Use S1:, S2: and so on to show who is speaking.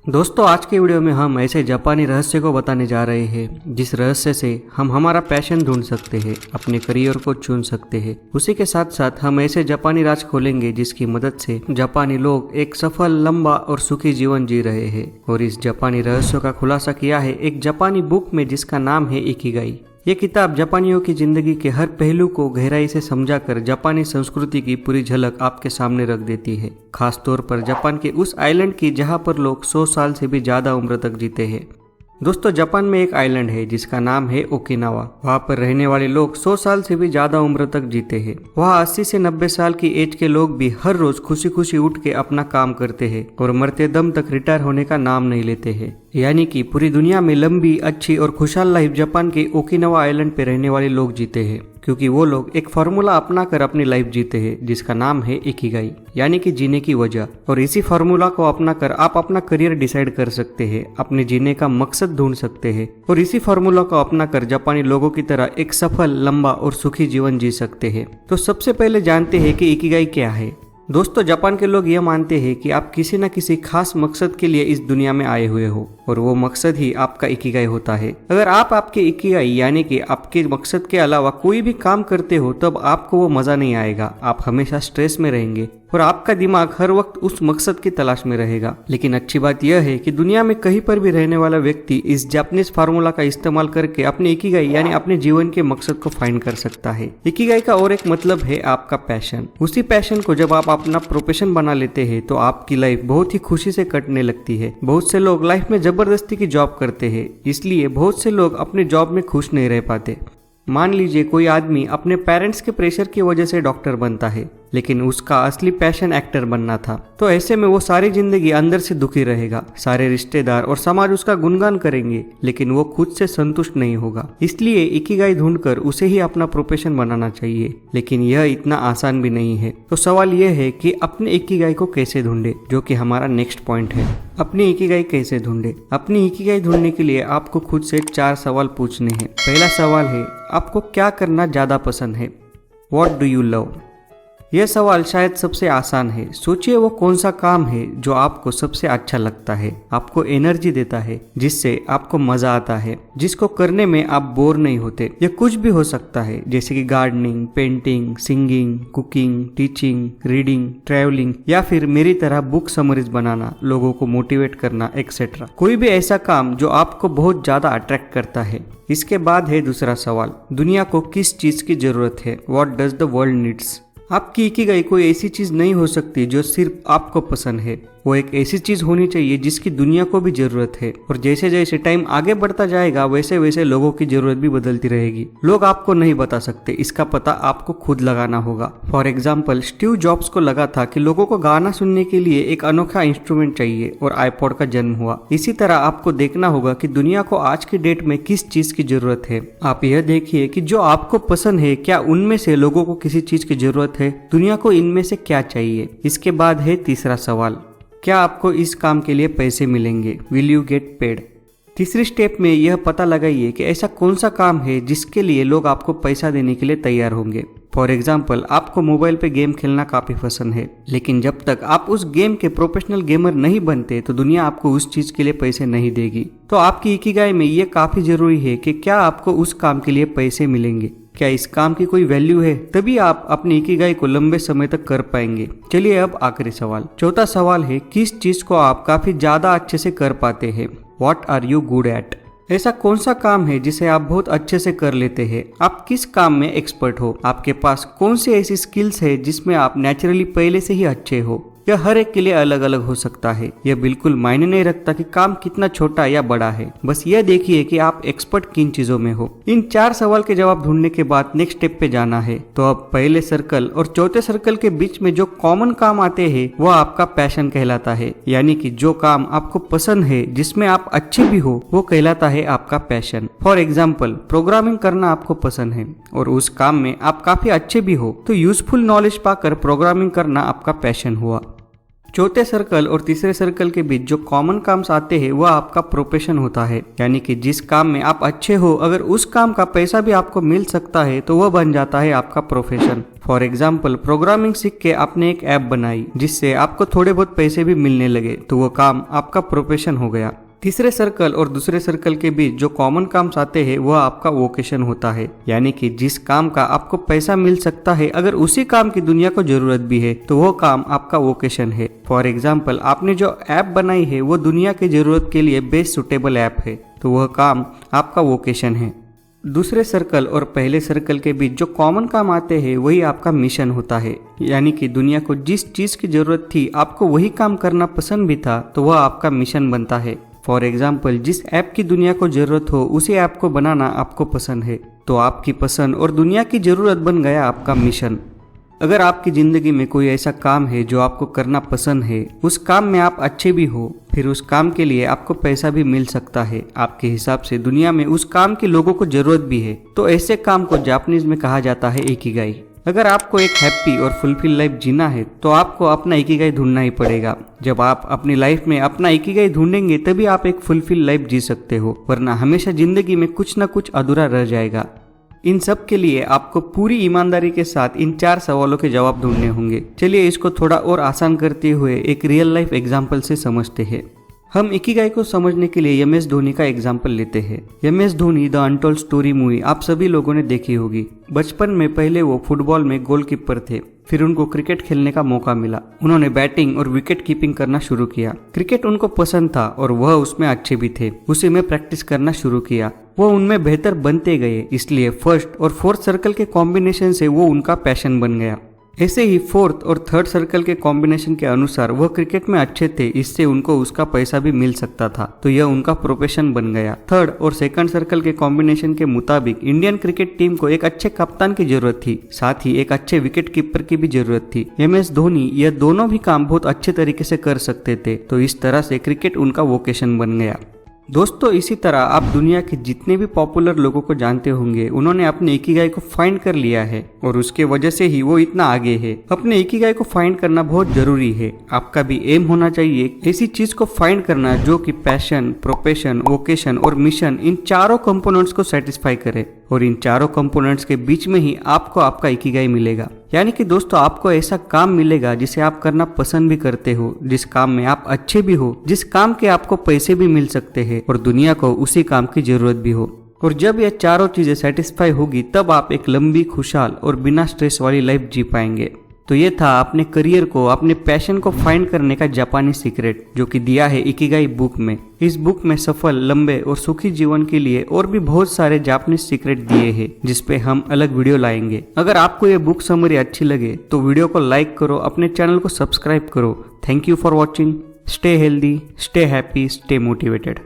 S1: दोस्तों, आज के वीडियो में हम ऐसे जापानी रहस्य को बताने जा रहे हैं जिस रहस्य से हम हमारा पैशन ढूंढ सकते हैं, अपने करियर को चुन सकते हैं। उसी के साथ साथ हम ऐसे जापानी राज खोलेंगे जिसकी मदद से जापानी लोग एक सफल, लंबा और सुखी जीवन जी रहे हैं। और इस जापानी रहस्यों का खुलासा किया है एक जापानी बुक में जिसका नाम है इकिगाई। ये किताब जापानियों की जिंदगी के हर पहलू को गहराई से समझाकर जापानी संस्कृति की पूरी झलक आपके सामने रख देती है। खास तौर पर जापान के उस आइलैंड की जहां पर लोग 100 साल से भी ज्यादा उम्र तक जीते हैं। दोस्तों, जापान में एक आइलैंड है जिसका नाम है ओकिनावा। वहाँ पर रहने वाले लोग 100 साल से भी ज्यादा उम्र तक जीते हैं। वहाँ 80 से 90 साल की एज के लोग भी हर रोज खुशी खुशी उठ के अपना काम करते हैं और मरते दम तक रिटायर होने का नाम नहीं लेते हैं। यानी कि पूरी दुनिया में लंबी, अच्छी और खुशहाल लाइफ जापान के ओकिनावा आइलैंड पे रहने वाले लोग जीते हैं, क्योंकि वो लोग एक फार्मूला अपना कर अपनी लाइफ जीते हैं जिसका नाम है इकिगाई, यानी कि जीने की वजह। और इसी फार्मूला को अपना कर आप अपना करियर डिसाइड कर सकते हैं, अपने जीने का मकसद ढूंढ सकते हैं और इसी फार्मूला को अपना कर जापानी लोगों की तरह एक सफल, लंबा और सुखी जीवन जी सकते हैं। तो सबसे पहले जानते हैं कि इकिगाई क्या है। दोस्तों, जापान के लोग यह मानते हैं कि आप किसी न किसी खास मकसद के लिए इस दुनिया में आए हुए हो और वो मकसद ही आपका इकिगाई होता है। अगर आप आपके इकिगाई यानी कि आपके मकसद के अलावा कोई भी काम करते हो तब आपको वो मजा नहीं आएगा। आप हमेशा स्ट्रेस में रहेंगे और आपका दिमाग हर वक्त उस मकसद की तलाश में रहेगा। लेकिन अच्छी बात यह है कि दुनिया में कहीं पर भी रहने वाला व्यक्ति इस जापानीज फार्मूला का इस्तेमाल करके अपने इकिगाई यानी अपने जीवन के मकसद को फाइंड कर सकता है। इकिगाई का और एक मतलब है आपका पैशन। उसी पैशन को जब आप अपना प्रोफेशन बना लेते हैं तो आपकी लाइफ बहुत ही खुशी से कटने लगती है। बहुत से लोग लाइफ में जबरदस्ती की जॉब करते हैं, इसलिए बहुत से लोग अपने जॉब में खुश नहीं रह पाते। मान लीजिए कोई आदमी अपने पेरेंट्स के प्रेशर की वजह से डॉक्टर बनता है, लेकिन उसका असली पैशन एक्टर बनना था। तो ऐसे में वो सारी जिंदगी अंदर से दुखी रहेगा। सारे रिश्तेदार और समाज उसका गुणगान करेंगे, लेकिन वो खुद से संतुष्ट नहीं होगा। इसलिए इकिगाई ढूंढकर उसे ही अपना प्रोफेशन बनाना चाहिए, लेकिन यह इतना आसान भी नहीं है। तो सवाल यह है कि अपने इकिगाई को कैसे ढूंढे, जो कि हमारा नेक्स्ट पॉइंट है। अपनी इकिगाई कैसे ढूंढे? अपनी इकिगाई ढूंढने के लिए आपको खुद से 4 सवाल पूछने हैं। पहला सवाल है, आपको क्या करना ज्यादा पसंद है? What do you love? यह सवाल शायद सबसे आसान है। सोचिए वो कौन सा काम है जो आपको सबसे अच्छा लगता है, आपको एनर्जी देता है, जिससे आपको मजा आता है, जिसको करने में आप बोर नहीं होते। यह कुछ भी हो सकता है, जैसे कि gardening, painting, singing, cooking, teaching, reading, travelling या फिर मेरी तरह बुक समरीज बनाना, लोगों को मोटिवेट करना, एक्सेट्रा। कोई भी ऐसा काम जो आपको बहुत ज्यादा अट्रैक्ट करता है। इसके बाद है दूसरा सवाल, दुनिया को किस चीज की जरूरत है? What does the world needs? आपकी इकिगाई कोई ऐसी चीज नहीं हो सकती जो सिर्फ आपको पसंद है। वो एक ऐसी चीज होनी चाहिए जिसकी दुनिया को भी जरूरत है। और जैसे जैसे टाइम आगे बढ़ता जाएगा वैसे वैसे लोगों की जरूरत भी बदलती रहेगी। लोग आपको नहीं बता सकते, इसका पता आपको खुद लगाना होगा। फॉर एग्जाम्पल, स्टीव जॉब्स को लगा था कि लोगों को गाना सुनने के लिए एक अनोखा इंस्ट्रूमेंट चाहिए और आईपॉड का जन्म हुआ। इसी तरह आपको देखना होगा कि दुनिया को आज की डेट में किस चीज की जरूरत है। आप यह देखिए कि जो आपको पसंद है, क्या उनमें से लोगों को किसी चीज की जरूरत है? दुनिया को इनमें से क्या चाहिए? इसके बाद है तीसरा सवाल, क्या आपको इस काम के लिए पैसे मिलेंगे? Will you get paid? तीसरी स्टेप में यह पता लगाइए कि ऐसा कौन सा काम है जिसके लिए लोग आपको पैसा देने के लिए तैयार होंगे। फॉर एग्जाम्पल, आपको मोबाइल पे गेम खेलना काफी पसंद है, लेकिन जब तक आप उस गेम के प्रोफेशनल गेमर नहीं बनते तो दुनिया आपको उस चीज के लिए पैसे नहीं देगी। तो आपकी इकिगाई में यह काफी जरूरी है कि क्या आपको उस काम के लिए पैसे मिलेंगे, क्या इस काम की कोई वैल्यू है? तभी आप अपनी इकिगाई को लंबे समय तक कर पाएंगे। चलिए अब आखिरी सवाल, चौथा सवाल है, किस चीज को आप काफी ज्यादा अच्छे से कर पाते हैं? What are you good at? ऐसा कौन सा काम है जिसे आप बहुत अच्छे से कर लेते हैं? आप किस काम में एक्सपर्ट हो? आपके पास कौन सी ऐसी स्किल्स है जिसमें आप नेचुरली पहले से ही अच्छे हो? यह हर एक के लिए अलग अलग हो सकता है। यह बिल्कुल मायने नहीं रखता कि काम कितना छोटा या बड़ा है। बस यह देखिए कि आप एक्सपर्ट किन चीजों में हो। इन 4 सवाल के जवाब ढूंढने के बाद नेक्स्ट स्टेप पे जाना है। तो अब पहले सर्कल और चौथे सर्कल के बीच में जो कॉमन काम आते हैं वह आपका पैशन कहलाता है। यानी कि जो काम आपको पसंद है, जिसमें आप अच्छे भी हो, वो कहलाता है आपका पैशन। फॉर एग्जाम्पल, प्रोग्रामिंग करना आपको पसंद है और उस काम में आप काफी अच्छे भी हो, तो यूजफुल नॉलेज पाकर प्रोग्रामिंग करना आपका पैशन हुआ। चौथे सर्कल और तीसरे सर्कल के बीच जो कॉमन काम्स आते हैं वह आपका प्रोफेशन होता है, यानी कि जिस काम में आप अच्छे हो अगर उस काम का पैसा भी आपको मिल सकता है तो वह बन जाता है आपका प्रोफेशन। फॉर एग्जाम्पल, प्रोग्रामिंग सीख के आपने एक ऐप बनाई जिससे आपको थोड़े बहुत पैसे भी मिलने लगे तो वह काम आपका प्रोफेशन हो गया। तीसरे सर्कल और दूसरे सर्कल के बीच जो कॉमन काम्स आते हैं वह आपका वोकेशन होता है, यानी कि जिस काम का आपको पैसा मिल सकता है अगर उसी काम की दुनिया को जरूरत भी है तो वह काम आपका वोकेशन है। फॉर एग्जाम्पल, आपने जो ऐप बनाई है वो दुनिया की जरूरत के लिए बेस्ट सुटेबल ऐप है तो वह काम आपका वोकेशन है। दूसरे सर्कल और पहले सर्कल के बीच जो कॉमन काम आते हैं वही आपका मिशन होता है, यानी कि दुनिया को जिस चीज की जरूरत थी आपको वही काम करना पसंद भी था तो वह आपका मिशन बनता है। फॉर एग्जाम्पल, जिस ऐप की दुनिया को जरूरत हो उसी ऐप को बनाना आपको पसंद है तो आपकी पसंद और दुनिया की जरूरत बन गया आपका मिशन। अगर आपकी जिंदगी में कोई ऐसा काम है जो आपको करना पसंद है, उस काम में आप अच्छे भी हो, फिर उस काम के लिए आपको पैसा भी मिल सकता है, आपके हिसाब से दुनिया में उस काम के लोगों को जरूरत भी है, तो ऐसे काम को जापानीज में कहा जाता है इकिगाई। अगर आपको एक हैप्पी और फुलफिल लाइफ जीना है तो आपको अपना इकिगाई ढूंढना ही पड़ेगा। जब आप अपनी लाइफ में अपना इकिगाई ढूंढेंगे तभी आप एक फुलफिल लाइफ जी सकते हो, वरना हमेशा जिंदगी में कुछ ना कुछ अधूरा रह जाएगा। इन सब के लिए आपको पूरी ईमानदारी के साथ इन 4 सवालों के जवाब ढूंढने होंगे। चलिए इसको थोड़ा और आसान करते हुए एक रियल लाइफ एग्जाम्पल से समझते हैं। हम इकिगाई को समझने के लिए MS धोनी का एग्जाम्पल लेते हैं। MS Dhoni the untold story movie आप सभी लोगों ने देखी होगी। बचपन में पहले वो फुटबॉल में गोलकीपर थे, फिर उनको क्रिकेट खेलने का मौका मिला। उन्होंने बैटिंग और विकेट कीपिंग करना शुरू किया। क्रिकेट उनको पसंद था और वह उसमें अच्छे भी थे। उसी में प्रैक्टिस करना शुरू किया। वो उनमें बेहतर बनते गए, इसलिए फर्स्ट और फोर्थ सर्कल के कॉम्बिनेशन से वो उनका पैशन बन गया। ऐसे ही फोर्थ और थर्ड सर्कल के कॉम्बिनेशन के अनुसार वह क्रिकेट में अच्छे थे, इससे उनको उसका पैसा भी मिल सकता था, तो यह उनका प्रोफेशन बन गया। थर्ड और सेकंड सर्कल के कॉम्बिनेशन के मुताबिक इंडियन क्रिकेट टीम को एक अच्छे कप्तान की जरूरत थी, साथ ही एक अच्छे विकेट कीपर की भी जरूरत थी। MS धोनी यह दोनों भी काम बहुत अच्छे तरीके से कर सकते थे, तो इस तरह से क्रिकेट उनका वोकेशन बन गया। दोस्तों, इसी तरह आप दुनिया के जितने भी पॉपुलर लोगों को जानते होंगे, उन्होंने अपने इकिगाई को फाइंड कर लिया है और उसके वजह से ही वो इतना आगे है। अपने इकिगाई को फाइंड करना बहुत जरूरी है। आपका भी एम होना चाहिए ऐसी चीज को फाइंड करना जो कि पैशन, प्रोफेशन, वोकेशन और मिशन इन चारों कंपोनेंट्स को सेटिस्फाई करे, और इन चारों कंपोनेंट्स के बीच में ही आपको आपका इकिगाई मिलेगा। यानी कि दोस्तों, आपको ऐसा काम मिलेगा जिसे आप करना पसंद भी करते हो, जिस काम में आप अच्छे भी हो, जिस काम के आपको पैसे भी मिल सकते हैं और दुनिया को उसी काम की जरूरत भी हो। और जब ये चारों चीजें सेटिस्फाई होगी तब आप एक लंबी, खुशहाल और बिना स्ट्रेस वाली लाइफ जी पाएंगे। तो ये था अपने करियर को, अपने पैशन को फाइंड करने का जापानी सीक्रेट, जो कि दिया है इकिगाई बुक में। इस बुक में सफल, लंबे और सुखी जीवन के लिए और भी बहुत सारे जापानीज सीक्रेट दिए हैं, जिसपे हम अलग वीडियो लाएंगे। अगर आपको ये बुक समरी अच्छी लगे तो वीडियो को लाइक करो, अपने चैनल को सब्सक्राइब करो। Thank you for watching. Stay healthy, stay happy, stay motivated.